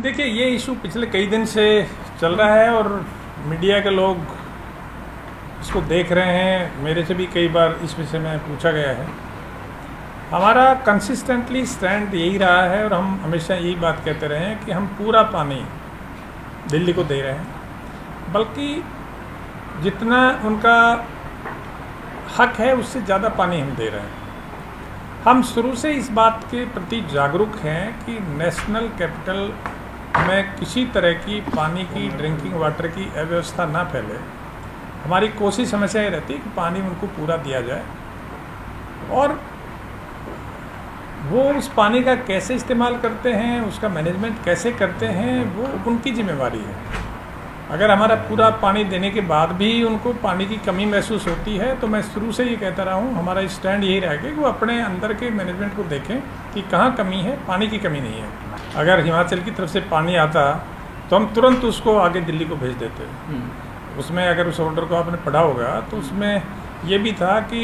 देखिए, ये इशू पिछले कई दिन से चल रहा है और मीडिया के लोग इसको देख रहे हैं। मेरे से भी कई बार इस विषय में पूछा गया है। हमारा कंसिस्टेंटली स्टैंड यही रहा है और हम हमेशा यही बात कहते रहे हैं कि हम पूरा पानी दिल्ली को दे रहे हैं, बल्कि जितना उनका हक है उससे ज़्यादा पानी हम दे रहे हैं। हम शुरू से इस बात के प्रति जागरूक हैं कि नेशनल कैपिटल में किसी तरह की पानी की, ड्रिंकिंग वाटर की अव्यवस्था ना फैले। हमारी कोशिश हमेशा ये रहती है कि पानी उनको पूरा दिया जाए और वो उस पानी का कैसे इस्तेमाल करते हैं, उसका मैनेजमेंट कैसे करते हैं, वो उनकी जिम्मेवारी है। अगर हमारा पूरा पानी देने के बाद भी उनको पानी की कमी महसूस होती है तो मैं शुरू से ये कहता रहा हूँ, हमारा स्टैंड यही रहेगा कि वो अपने अंदर के मैनेजमेंट को देखें कि कहाँ कमी है। पानी की कमी नहीं है। अगर हिमाचल की तरफ से पानी आता तो हम तुरंत उसको आगे दिल्ली को भेज देते। उसमें अगर उस ऑर्डर को आपने पढ़ा होगा तो उसमें ये भी था कि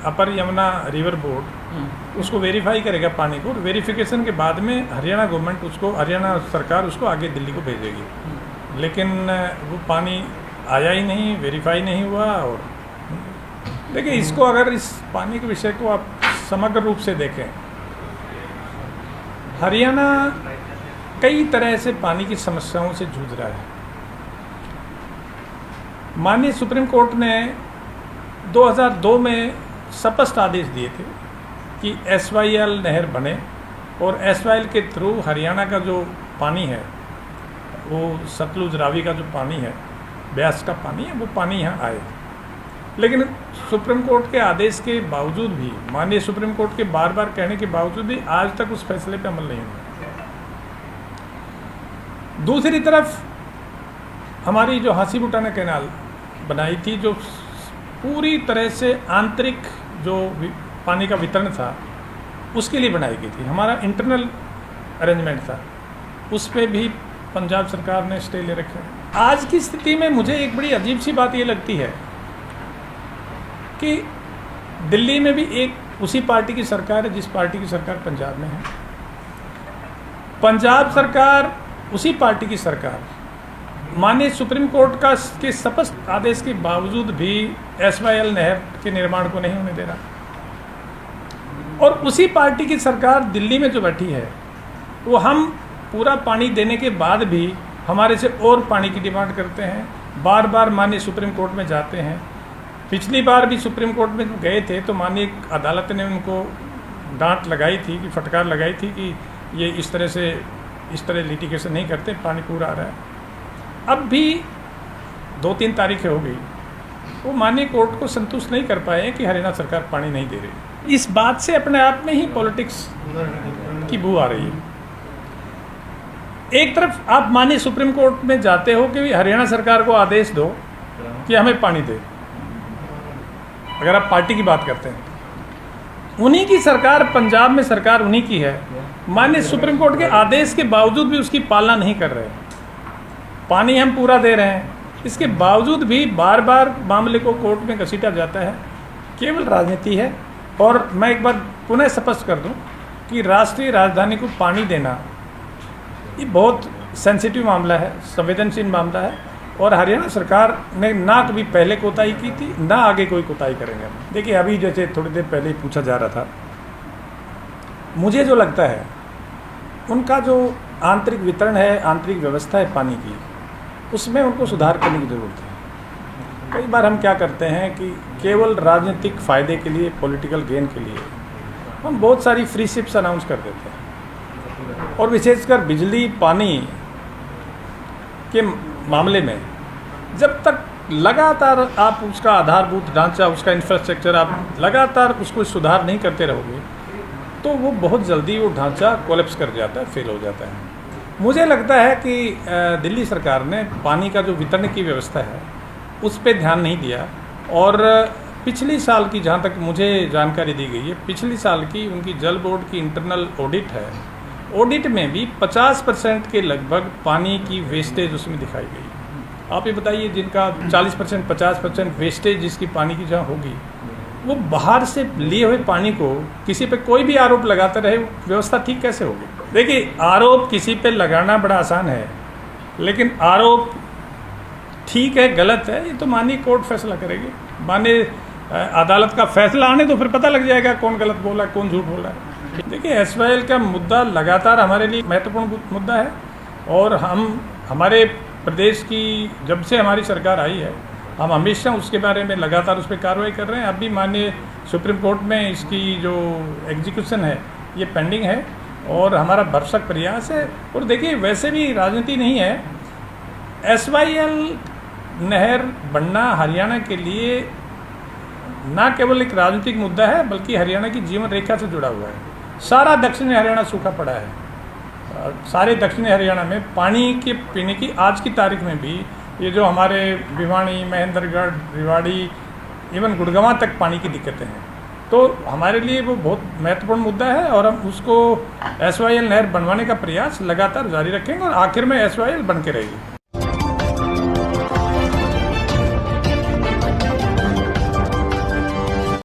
अपर यमुना रिवर बोर्ड उसको वेरीफाई करेगा पानी को। वेरिफिकेशन के बाद में हरियाणा गवर्नमेंट उसको, हरियाणा सरकार उसको आगे दिल्ली को भेजेगी। लेकिन वो पानी आया ही नहीं, वेरीफाई नहीं हुआ। और देखिए, इसको अगर इस पानी के विषय को आप समग्र रूप से देखें, हरियाणा कई तरह से पानी की समस्याओं से जूझ रहा है। माननीय सुप्रीम कोर्ट ने 2002 में स्पष्ट आदेश दिए थे कि SYL नहर बने और SYL के थ्रू हरियाणा का जो पानी है, वो सतलुज रावी का जो पानी है, ब्यास का पानी है, वो पानी यहाँ आए। लेकिन सुप्रीम कोर्ट के आदेश के बावजूद भी, माननीय सुप्रीम कोर्ट के बार बार कहने के बावजूद भी आज तक उस फैसले पे अमल नहीं हुआ। दूसरी तरफ हमारी जो हांसी बुटाना कैनाल बनाई थी, जो पूरी तरह से आंतरिक जो पानी का वितरण था उसके लिए बनाई गई थी, हमारा इंटरनल अरेंजमेंट था, उस पर भी पंजाब सरकार ने स्टे ले रखे। आज की स्थिति में मुझे एक बड़ी अजीब सी बात ये लगती है कि दिल्ली में भी एक उसी पार्टी की सरकार है जिस पार्टी की सरकार पंजाब में है। पंजाब सरकार, उसी पार्टी की सरकार, माननीय सुप्रीम कोर्ट का के स्पष्ट आदेश के बावजूद भी SYL नहर के निर्माण को नहीं होने दे रहा। और उसी पार्टी की सरकार दिल्ली में जो बैठी है, वो हम पूरा पानी देने के बाद भी हमारे से और पानी की डिमांड करते हैं। बार बार माननीय सुप्रीम कोर्ट में जाते हैं। पिछली बार भी सुप्रीम कोर्ट में गए थे तो माननीय अदालत ने उनको डांट लगाई थी, कि फटकार लगाई थी कि ये इस तरह लिटिगेशन नहीं करते, पानी पूरा आ रहा है। अब भी 2-3 तारीखें हो गई, वो माननीय कोर्ट को संतुष्ट नहीं कर पाए कि हरियाणा सरकार पानी नहीं दे रही। इस बात से अपने आप में ही पॉलिटिक्स की बू आ रही है। एक तरफ आप माननीय सुप्रीम कोर्ट में जाते हो कि हरियाणा सरकार को आदेश दो कि हमें पानी दे। अगर आप पार्टी की बात करते हैं, उन्हीं की सरकार, पंजाब में सरकार उन्हीं की है, माननीय सुप्रीम कोर्ट के आदेश के बावजूद भी उसकी पालना नहीं कर रहे। पानी हम पूरा दे रहे हैं, इसके बावजूद भी बार बार मामले को कोर्ट में घसीटा जाता है। केवल राजनीति है। और मैं एक बार पुनः स्पष्ट कर दूं कि राष्ट्रीय राजधानी को पानी देना ये बहुत सेंसिटिव मामला है, संवेदनशील मामला है। और हरियाणा सरकार ने ना कभी पहले कोताही की थी, ना आगे कोई कोताही करेंगे। देखिए, अभी जैसे थोड़ी देर पहले ही पूछा जा रहा था, मुझे जो लगता है उनका जो आंतरिक वितरण है, आंतरिक व्यवस्था है पानी की, उसमें उनको सुधार करने की ज़रूरत है। कई बार हम क्या करते हैं कि केवल राजनीतिक फ़ायदे के लिए, पॉलिटिकल गेन के लिए हम बहुत सारी फ्री शिप्स अनाउंस कर देते हैं। और विशेषकर बिजली पानी के मामले में जब तक लगातार आप उसका आधारभूत ढांचा, उसका इंफ्रास्ट्रक्चर आप लगातार उसको सुधार नहीं करते रहोगे तो वो बहुत जल्दी वो ढांचा कोलैप्स कर जाता है, फेल हो जाता है। मुझे लगता है कि दिल्ली सरकार ने पानी का जो वितरण की व्यवस्था है उस पर ध्यान नहीं दिया। और पिछली साल की, जहाँ तक मुझे जानकारी दी गई है, पिछली साल की उनकी जल बोर्ड की इंटरनल ऑडिट है, ऑडिट में भी 50% के लगभग पानी की वेस्टेज उसमें दिखाई गई। आप ये बताइए, जिनका 40%, 50% वेस्टेज जिसकी पानी की जहाँ होगी, वो बाहर से लिए हुए पानी को किसी पे कोई भी आरोप लगाता रहे, व्यवस्था ठीक कैसे होगी? देखिए, आरोप किसी पे लगाना बड़ा आसान है, लेकिन आरोप ठीक है गलत है ये तो माननीय कोर्ट फैसला करेगी। माननीय अदालत का फैसला आने तो फिर पता लग जाएगा कौन गलत बोला है, कौन झूठ बोला है। देखिए, SYL का मुद्दा लगातार हमारे लिए महत्वपूर्ण मुद्दा है और हमारे प्रदेश की जब से हमारी सरकार आई है हम हमेशा उसके बारे में लगातार उस पर कार्रवाई कर रहे हैं। अब भी माननीय सुप्रीम कोर्ट में इसकी जो एग्जीक्यूशन है ये पेंडिंग है और हमारा भरसक प्रयास है। और देखिए, वैसे भी राजनीति नहीं है, SYL नहर बनना हरियाणा के लिए न केवल एक राजनीतिक मुद्दा है बल्कि हरियाणा की जीवन रेखा से जुड़ा हुआ है। सारा दक्षिणी हरियाणा सूखा पड़ा है। सारे दक्षिणी हरियाणा में पानी के पीने की आज की तारीख में भी ये जो हमारे भिवानी, महेंद्रगढ़, रेवाड़ी, इवन गुड़गांव तक पानी की दिक्कतें हैं, तो हमारे लिए वो बहुत महत्वपूर्ण मुद्दा है और हम उसको SYL नहर बनवाने का प्रयास लगातार जारी रखेंगे और आखिर में SYL बन के रहेगी।